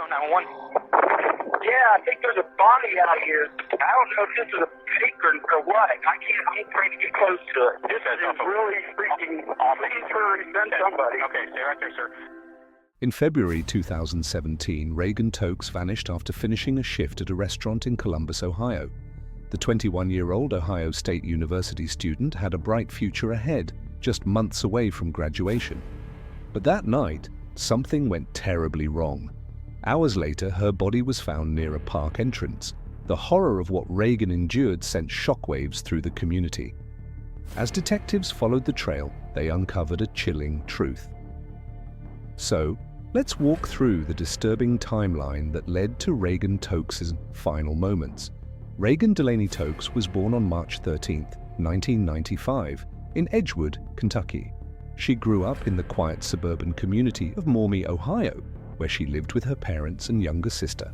911. Yeah, I think there's a body out here. I don't know if this is a fake or what. I'm trying to get close to it. This is really freaking awful. Please hurry, send somebody. Okay, stay right there, sir. In February 2017, Reagan Tokes vanished after finishing a shift at a restaurant in Columbus, Ohio. The 21-year-old Ohio State University student had a bright future ahead, just months away from graduation. But that night, something went terribly wrong. Hours later, her body was found near a park entrance. The horror of what Reagan endured sent shockwaves through the community. As detectives followed the trail, they uncovered a chilling truth. So, let's walk through the disturbing timeline that led to Reagan Tokes' final moments. Reagan Delaney Tokes was born on March 13, 1995, in Edgewood, Kentucky. She grew up in the quiet suburban community of Maumee, Ohio, where she lived with her parents and younger sister.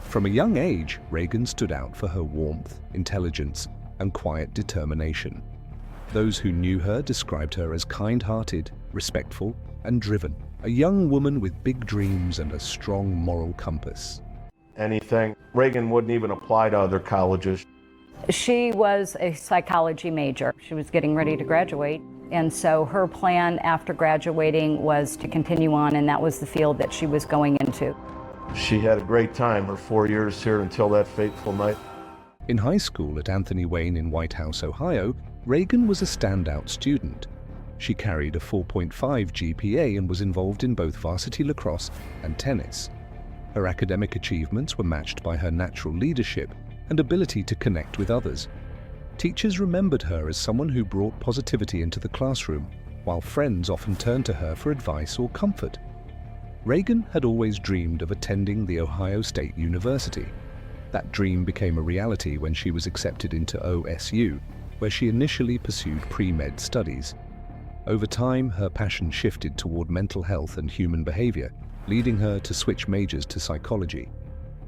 From a young age, Reagan stood out for her warmth, intelligence, and quiet determination. Those who knew her described her as kind-hearted, respectful, and driven, a young woman with big dreams and a strong moral compass. Anything. Reagan wouldn't even apply to other colleges. She was a psychology major. She was getting ready to graduate, and so her plan after graduating was to continue on, and that was the field that she was going into. She had a great time her 4 years here until that fateful night. In high school at Anthony Wayne in White House, Ohio, Reagan was a standout student. She carried a 4.5 GPA and was involved in both varsity lacrosse and tennis. Her academic achievements were matched by her natural leadership and ability to connect with others. Teachers remembered her as someone who brought positivity into the classroom, while friends often turned to her for advice or comfort. Reagan had always dreamed of attending the Ohio State University. That dream became a reality when she was accepted into OSU, where she initially pursued pre-med studies. Over time, her passion shifted toward mental health and human behavior, leading her to switch majors to psychology.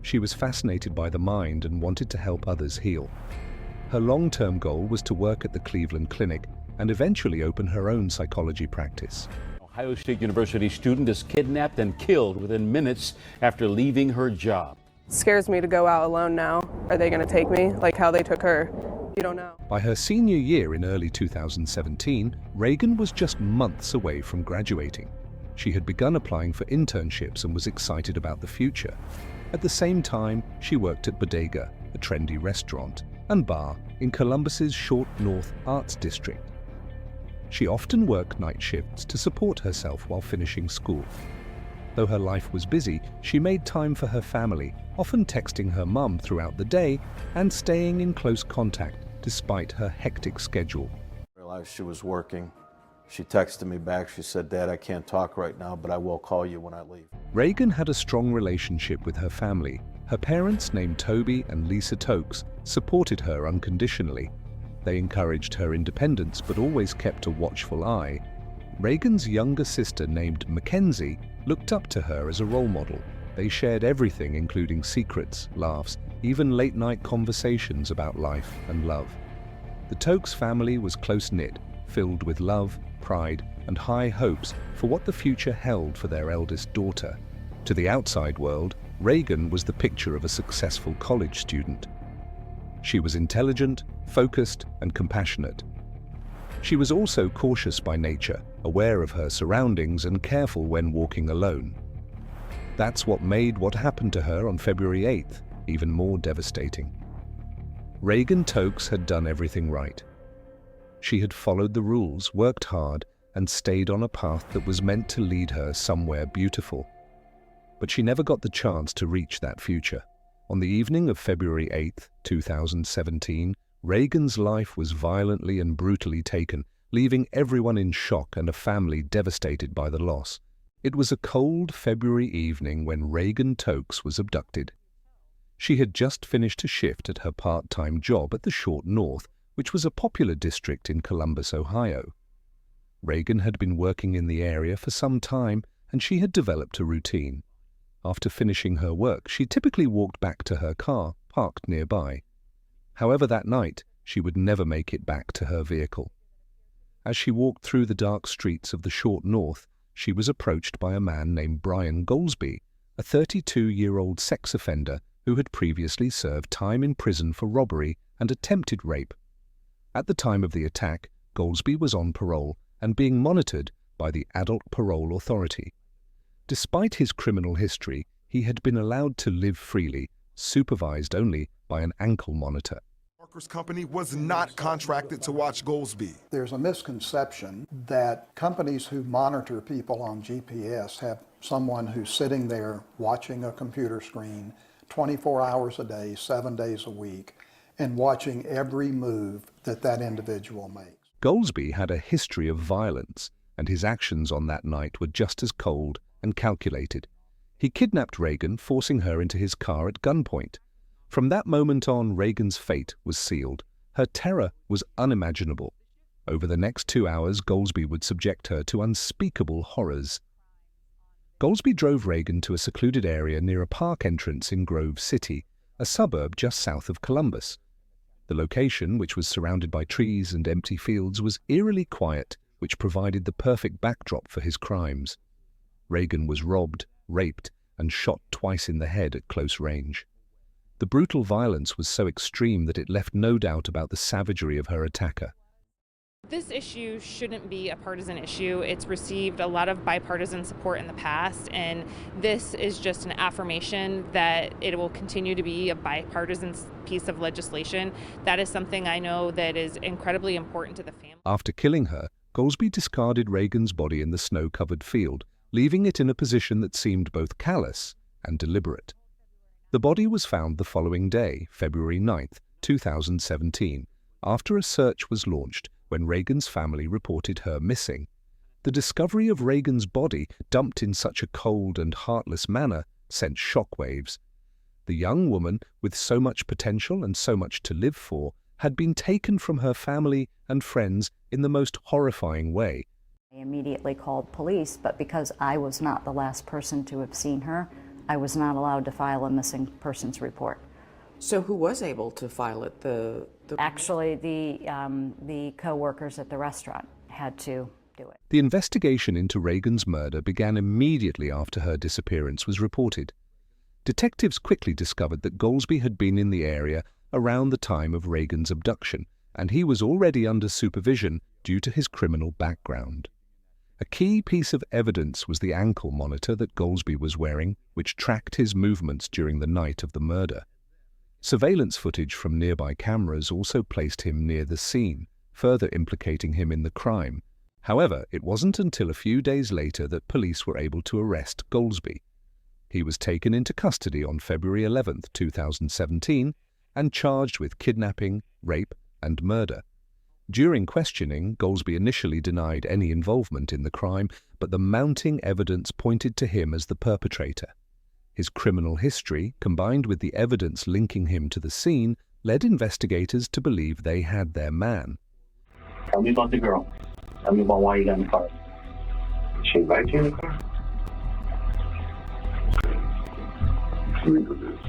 She was fascinated by the mind and wanted to help others heal. Her long-term goal was to work at the Cleveland Clinic and eventually open her own psychology practice. Ohio State University student is kidnapped and killed within minutes after leaving her job. It scares me to go out alone now. Are they going to take me like how they took her? You don't know. By her senior year in early 2017, Reagan was just months away from graduating. She had begun applying for internships and was excited about the future. At the same time, she worked at Bodega, a trendy restaurant and bar in Columbus's Short North Arts District. She often worked night shifts to support herself while finishing school. Though her life was busy, she made time for her family, often texting her mum throughout the day and staying in close contact despite her hectic schedule. I realized she was working. She texted me back. She said, "Dad, I can't talk right now, but I will call you when I leave." Reagan had a strong relationship with her family. Her parents, named Toby and Lisa Tokes, supported her unconditionally. They encouraged her independence but always kept a watchful eye. Reagan's younger sister, named Mackenzie, looked up to her as a role model. They shared everything, including secrets, laughs, even late-night conversations about life and love. The Tokes family was close-knit, filled with love, pride, and high hopes for what the future held for their eldest daughter. To the outside world, Reagan was the picture of a successful college student. She was intelligent, focused, and compassionate. She was also cautious by nature, aware of her surroundings and careful when walking alone. That's what made what happened to her on February 8th even more devastating. Reagan Tokes had done everything right. She had followed the rules, worked hard, and stayed on a path that was meant to lead her somewhere beautiful. But she never got the chance to reach that future. On the evening of February 8th, 2017, Reagan's life was violently and brutally taken, leaving everyone in shock and a family devastated by the loss. It was a cold February evening when Reagan Tokes was abducted. She had just finished a shift at her part-time job at the Short North, which was a popular district in Columbus, Ohio. Reagan had been working in the area for some time, and she had developed a routine. After finishing her work, she typically walked back to her car, parked nearby. However, that night, she would never make it back to her vehicle. As she walked through the dark streets of the Short North, she was approached by a man named Brian Goldsby, a 32-year-old sex offender who had previously served time in prison for robbery and attempted rape. At the time of the attack, Goldsby was on parole and being monitored by the Adult Parole Authority. Despite his criminal history, he had been allowed to live freely, supervised only by an ankle monitor. Parker's company was not contracted to watch Goldsby. There's a misconception that companies who monitor people on GPS have someone who's sitting there watching a computer screen 24 hours a day, 7 days a week, and watching every move that that individual makes. Goldsby had a history of violence, and his actions on that night were just as cold and calculated. He kidnapped Reagan, forcing her into his car at gunpoint. From that moment on, Reagan's fate was sealed. Her terror was unimaginable. Over the next 2 hours, Goldsby would subject her to unspeakable horrors. Goldsby drove Reagan to a secluded area near a park entrance in Grove City, a suburb just south of Columbus. The location, which was surrounded by trees and empty fields, was eerily quiet, which provided the perfect backdrop for his crimes. Reagan was robbed, raped, and shot twice in the head at close range. The brutal violence was so extreme that it left no doubt about the savagery of her attacker. This issue shouldn't be a partisan issue. It's received a lot of bipartisan support in the past, and this is just an affirmation that it will continue to be a bipartisan piece of legislation. That is something I know that is incredibly important to the family. After killing her, Goldsby discarded Reagan's body in the snow-covered field, leaving it in a position that seemed both callous and deliberate. The body was found the following day, February 9, 2017, after a search was launched when Reagan's family reported her missing. The discovery of Reagan's body, dumped in such a cold and heartless manner, sent shockwaves. The young woman, with so much potential and so much to live for, had been taken from her family and friends in the most horrifying way. I immediately called police, but because I was not the last person to have seen her, I was not allowed to file a missing persons report. So who was able to file it? Actually, the co-workers at the restaurant had to do it. The investigation into Reagan's murder began immediately after her disappearance was reported. Detectives quickly discovered that Goldsby had been in the area around the time of Reagan's abduction, and he was already under supervision due to his criminal background. A key piece of evidence was the ankle monitor that Goldsby was wearing, which tracked his movements during the night of the murder. Surveillance footage from nearby cameras also placed him near the scene, further implicating him in the crime. However, it wasn't until a few days later that police were able to arrest Goldsby. He was taken into custody on February 11, 2017, and charged with kidnapping, rape, and murder. During questioning, Goldsby initially denied any involvement in the crime, but the mounting evidence pointed to him as the perpetrator. His criminal history, combined with the evidence linking him to the scene, led investigators to believe they had their man. Tell me about the girl. Tell me about why you got in the car. She invited you in the car? Read this.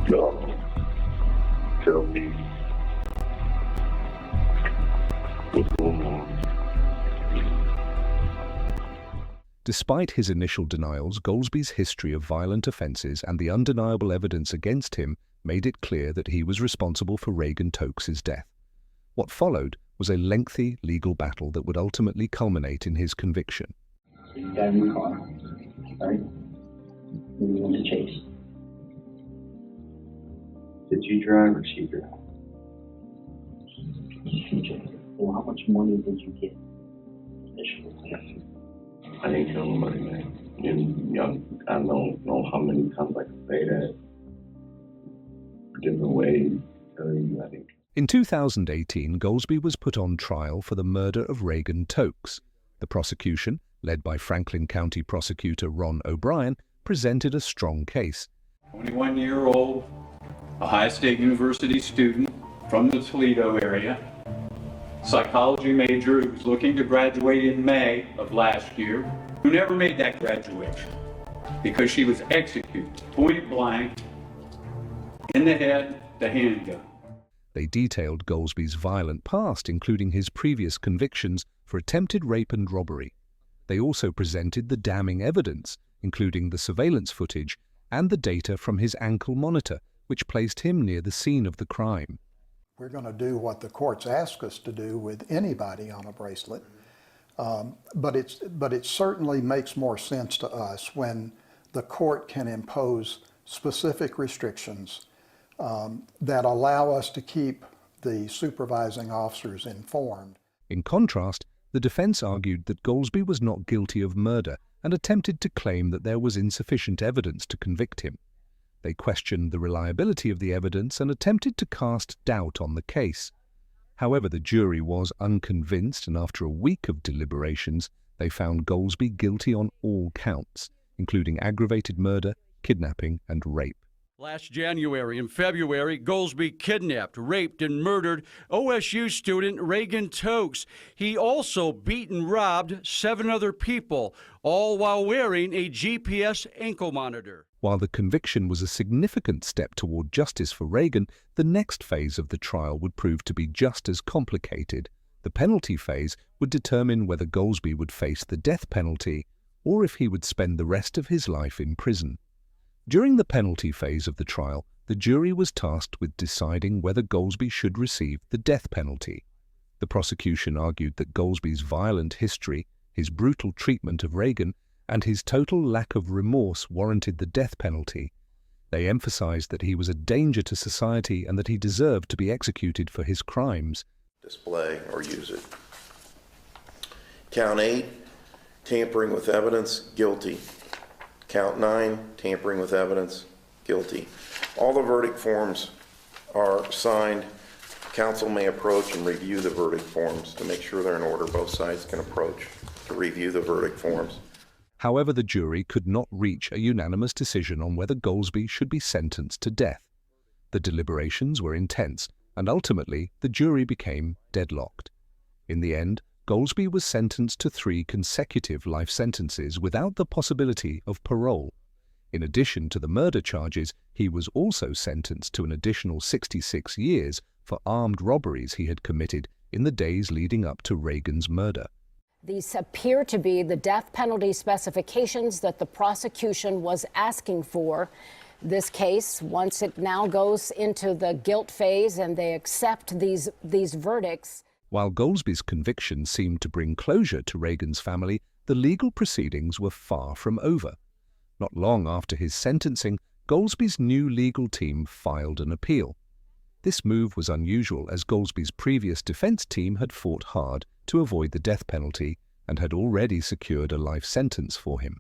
No. Tell me. What's going on? Despite his initial denials, Goldsby's history of violent offenses and the undeniable evidence against him made it clear that he was responsible for Reagan Tokes' death. What followed was a lengthy legal battle that would ultimately culminate in his conviction. So you got in the car, right? And you went to chase. Did you drive or she drive? She drove. Well, how much money did you get initially? I ain't tell nobody, man. And I don't know how many times I can say that. Different ways. I think. In 2018, Goldsby was put on trial for the murder of Reagan Tokes. The prosecution, led by Franklin County Prosecutor Ron O'Brien, presented a strong case. 21-year-old, Ohio State University student from the Toledo area, psychology major who was looking to graduate in May of last year, who never made that graduation because she was executed point blank in the head, the handgun. They detailed Goldsby's violent past, including his previous convictions for attempted rape and robbery. They also presented the damning evidence, including the surveillance footage and the data from his ankle monitor, which placed him near the scene of the crime. We're going to do what the courts ask us to do with anybody on a bracelet, but it certainly makes more sense to us when the court can impose specific restrictions that allow us to keep the supervising officers informed. In contrast, the defense argued that Goldsby was not guilty of murder and attempted to claim that there was insufficient evidence to convict him. They questioned the reliability of the evidence and attempted to cast doubt on the case. However, the jury was unconvinced, and after a week of deliberations, they found Goldsby guilty on all counts, including aggravated murder, kidnapping, and rape. Last January and February, Goldsby kidnapped, raped, and murdered OSU student Reagan Tokes. He also beat and robbed 7 other people, all while wearing a GPS ankle monitor. While the conviction was a significant step toward justice for Reagan, the next phase of the trial would prove to be just as complicated. The penalty phase would determine whether Goldsby would face the death penalty or if he would spend the rest of his life in prison. During the penalty phase of the trial, the jury was tasked with deciding whether Goldsby should receive the death penalty. The prosecution argued that Goldsby's violent history, his brutal treatment of Reagan, and his total lack of remorse warranted the death penalty. They emphasized that he was a danger to society and that he deserved to be executed for his crimes. Display or use it. Count 8, tampering with evidence, guilty. Count 9, tampering with evidence, guilty. All the verdict forms are signed. Counsel may approach and review the verdict forms to make sure they're in order. Both sides can approach to review the verdict forms. However, the jury could not reach a unanimous decision on whether Goldsby should be sentenced to death. The deliberations were intense, and ultimately the jury became deadlocked. In the end, Goldsby was sentenced to 3 consecutive life sentences without the possibility of parole. In addition to the murder charges, he was also sentenced to an additional 66 years for armed robberies he had committed in the days leading up to Reagan's murder. These appear to be the death penalty specifications that the prosecution was asking for. This case, once it now goes into the guilt phase and they accept these verdicts. While Goldsby's conviction seemed to bring closure to Reagan's family, the legal proceedings were far from over. Not long after his sentencing, Goldsby's new legal team filed an appeal. This move was unusual as Goldsby's previous defense team had fought hard to avoid the death penalty and had already secured a life sentence for him.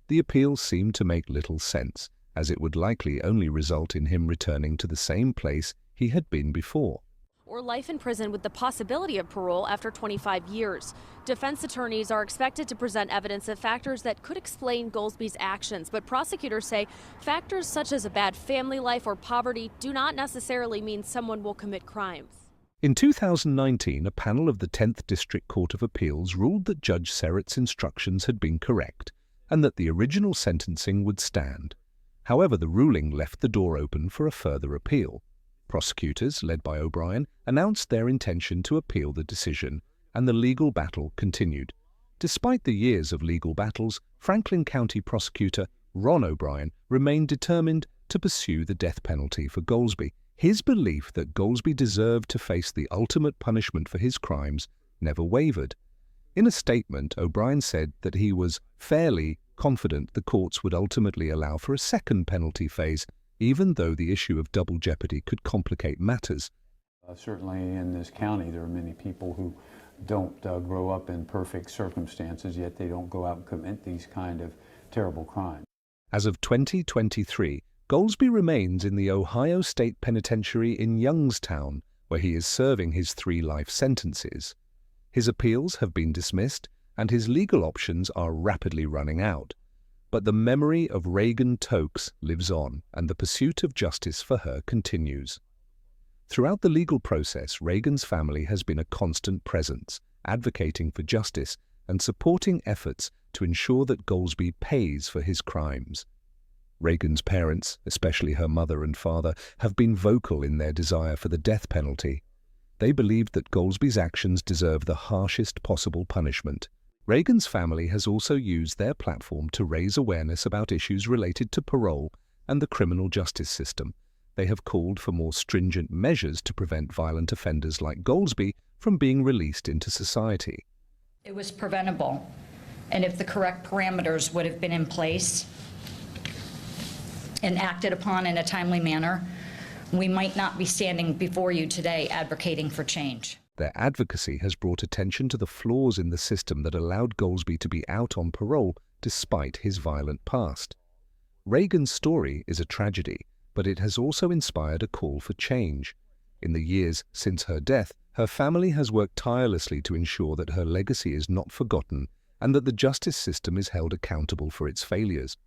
The appeal seemed to make little sense, as it would likely only result in him returning to the same place he had been before. Or life in prison with the possibility of parole after 25 years. Defense attorneys are expected to present evidence of factors that could explain Goldsby's actions, but prosecutors say factors such as a bad family life or poverty do not necessarily mean someone will commit crimes. In 2019, a panel of the 10th District Court of Appeals ruled that Judge Serrett's instructions had been correct and that the original sentencing would stand. However, the ruling left the door open for a further appeal. Prosecutors, led by O'Brien, announced their intention to appeal the decision, and the legal battle continued. Despite the years of legal battles, Franklin County prosecutor Ron O'Brien remained determined to pursue the death penalty for Goldsby. His belief that Goldsby deserved to face the ultimate punishment for his crimes never wavered. In a statement, O'Brien said that he was fairly confident the courts would ultimately allow for a second penalty phase, even though the issue of double jeopardy could complicate matters. Certainly in this county, there are many people who don't grow up in perfect circumstances, yet they don't go out and commit these kind of terrible crimes. As of 2023, Goldsby remains in the Ohio State Penitentiary in Youngstown, where he is serving his 3 life sentences. His appeals have been dismissed, and his legal options are rapidly running out. But the memory of Reagan Tokes lives on, and the pursuit of justice for her continues. Throughout the legal process, Reagan's family has been a constant presence, advocating for justice and supporting efforts to ensure that Goldsby pays for his crimes. Reagan's parents, especially her mother and father, have been vocal in their desire for the death penalty. They believed that Goldsby's actions deserve the harshest possible punishment. Reagan's family has also used their platform to raise awareness about issues related to parole and the criminal justice system. They have called for more stringent measures to prevent violent offenders like Goldsby from being released into society. It was preventable, and if the correct parameters would have been in place and acted upon in a timely manner, we might not be standing before you today advocating for change. Their advocacy has brought attention to the flaws in the system that allowed Goldsby to be out on parole despite his violent past. Reagan's story is a tragedy, but it has also inspired a call for change. In the years since her death, her family has worked tirelessly to ensure that her legacy is not forgotten and that the justice system is held accountable for its failures.